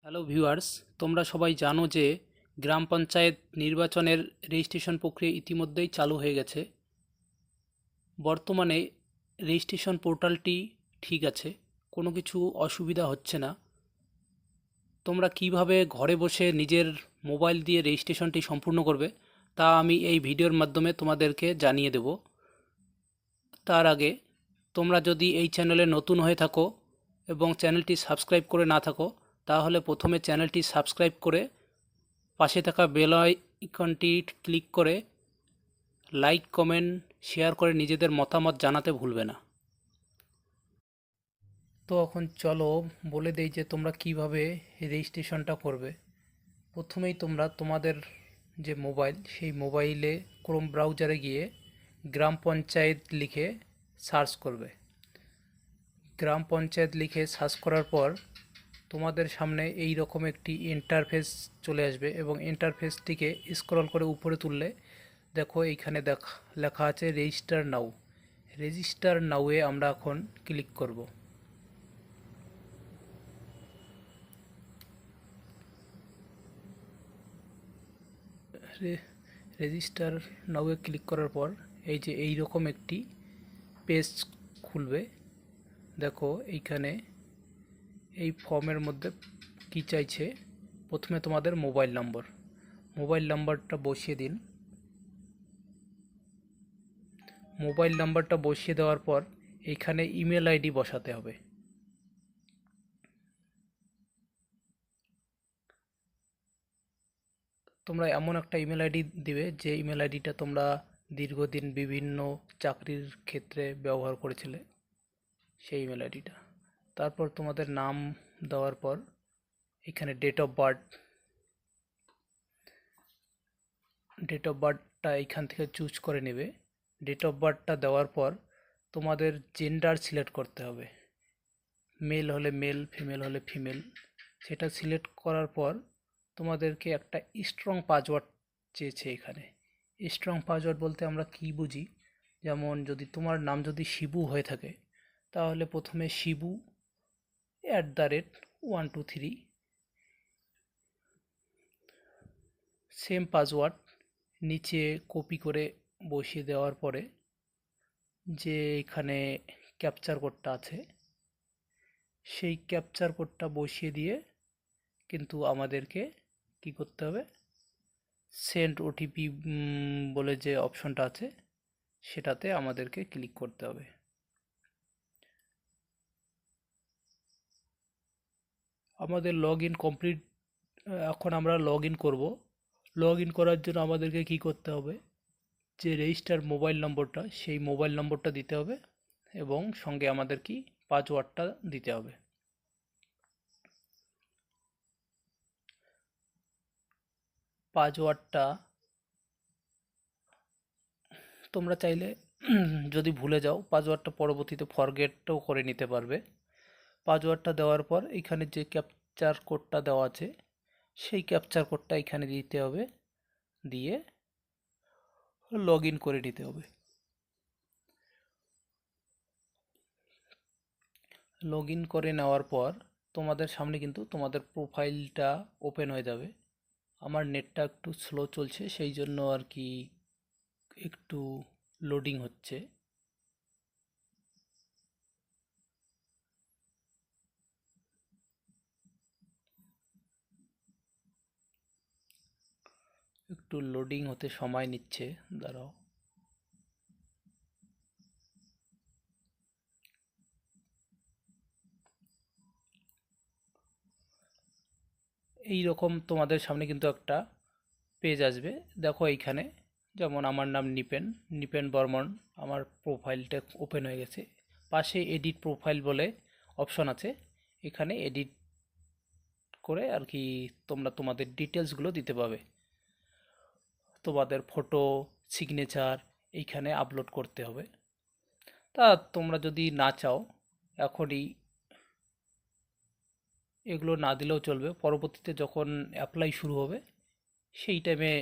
Hello viewers, তোমরা সবাই জানো যে গ্রাম পঞ্চায়েত নির্বাচনের রেজিস্ট্রেশন প্রক্রিয়া ইতিমধ্যেই চালু হয়ে গেছে। বর্তমানে রেজিস্ট্রেশন পোর্টালটি ঠিক আছে, কোনো কিছু অসুবিধা হচ্ছে না। তোমরা কিভাবে ঘরে বসে নিজের মোবাইল দিয়ে রেজিস্ট্রেশনটি সম্পূর্ণ করবে তা আমি এই ভিডিওর মাধ্যমে তোমাদেরকে জানিয়ে দেব। তার আগে তোমরা যদি এই চ্যানেলে নতুন হয়ে থাকো এবং চ্যানেলটি সাবস্ক্রাইব করে না থাকো, তাহলে প্রথমে চ্যানেলটি সাবস্ক্রাইব করে পাশে থাকা বেল আইকনটি ক্লিক করে লাইক, কমেন্ট, শেয়ার করে নিজেদের মতামত জানাতে ভুলবে না। তো এখন চলো বলে দেই যে তোমরা কিভাবে রেজিস্ট্রেশনটা করবে। প্রথমেই তোমরা তোমাদের যে মোবাইল, সেই মোবাইলে ক্রোম ব্রাউজারে গিয়ে গ্রাম পঞ্চায়েত লিখে সার্চ করবে। গ্রাম পঞ্চায়েত লিখে সার্চ করার পর তোমাদের সামনে এই রকম একটি ইন্টারফেস চলে আসবে এবং ইন্টারফেসটিকে স্ক্রল করে উপরে তুললে দেখো এইখানে লেখা আছে রেজিস্টার নাও। রেজিস্টার নাওয়ে আমরা এখন ক্লিক করব। রেজিস্টার নাওয়ে ক্লিক করার পর এই যে এই রকম একটি পেজ খুলবে। দেখো এইখানে এই ফর্মের মধ্যে কি চাইছে, প্রথমে তোমাদের মোবাইল নাম্বারটা বসিয়ে দিন। মোবাইল নাম্বারটা বসিয়ে দেওয়ার পর এইখানে ইমেল আইডি বসাতে হবে। তোমরা এমন একটা ইমেল আইডি দিবে যে ইমেল আইডিটা তোমরা দীর্ঘদিন বিভিন্ন চাকরির ক্ষেত্রে ব্যবহার করেছিলে, সেই ইমেল আইডিটা। তারপর তোমাদের নাম দেওয়ার পর এখানে ডেট অফ বার্থটা এইখান থেকে চুজ করে নেবে। ডেট অফ বার্থটা দেওয়ার পর তোমাদের জেন্ডার সিলেক্ট করতে হবে। মেল হলে মেল, ফিমেল হলে ফিমেল। সেটা সিলেক্ট করার পর তোমাদেরকে একটা স্ট্রং পাসওয়ার্ড চেয়েছে এখানে। স্ট্রং পাসওয়ার্ড বলতে আমরা কি বুঝি, যেমন যদি তোমার নাম যদি শিবু হয়ে থাকে, তাহলে প্রথমে শিবু @123 সেম পাসওয়ার্ড নিচে কপি করে বসিয়ে দেওয়ার পরে যে এখানে ক্যাপচার কোডটা আছে, সেই ক্যাপচার কোডটা বসিয়ে দিয়ে কিন্তু আমাদেরকে কি করতে হবে, সেন্ড ওটিপি বলে যে অপশনটা আছে সেটাতে আমাদেরকে ক্লিক করতে হবে। আমাদের লগ ইন কমপ্লিট। এখন আমরা লগ ইন করবো। লগ ইন করার জন্য আমাদেরকে কি করতে হবে, যে রেজিস্টার মোবাইল নম্বরটা, সেই মোবাইল নম্বরটা দিতে হবে এবং সঙ্গে আমাদের কি পাসওয়ার্ডটা দিতে হবে। পাসওয়ার্ডটা তোমরা চাইলে যদি ভুলে যাও, পাসওয়ার্ডটা পরবর্তীতে ফরগেটও করে নিতে পারবে। পাসওয়ার্ডটা দেওয়ার পর এখানে যে ক্যাপচার কোডটা দেওয়া আছে, সেই ক্যাপচার কোডটা এখানে দিতে হবে, দিয়ে লগ ইন করে নিতে হবে। লগ ইন করে নেওয়ার পর তোমাদের সামনে কিন্তু তোমাদের প্রোফাইলটা ওপেন হয়ে যাবে। আমার নেটটা একটু স্লো চলছে, সেই জন্য আর কি একটু লোডিং হচ্ছে। একটু লোডিং হতে সময় নিচ্ছে, দাঁড়াও। এই রকম তোমাদের সামনে কিন্তু একটা পেজ আসবে। দেখো এইখানে যেমন আমার নাম নিপেন বর্মন, আমার প্রোফাইলটা ওপেন হয়ে গেছে। পাশে এডিট প্রোফাইল বলে অপশন আছে, এখানে এডিট করে আর কি তোমরা তোমাদের ডিটেলসগুলো দিতে পাবে। তোমাদের ফটো, সিগনেচার এইখানে আপলোড করতে হবে। তা তোমরা যদি না চাও এখনই এগুলো না দিলেও চলবে, পরবর্তীতে যখন অ্যাপ্লাই শুরু হবে সেই টাইমে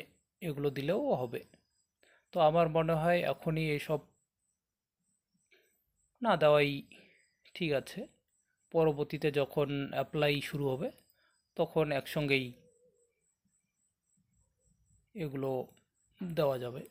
এগুলো দিলেও হবে। তো আমার মনে হয় এখনই এসব না দেওয়াই ঠিক আছে। পরবর্তীতে যখন অ্যাপ্লাই শুরু হবে তখন একসঙ্গেই এগুলো দেওয়া যাবে।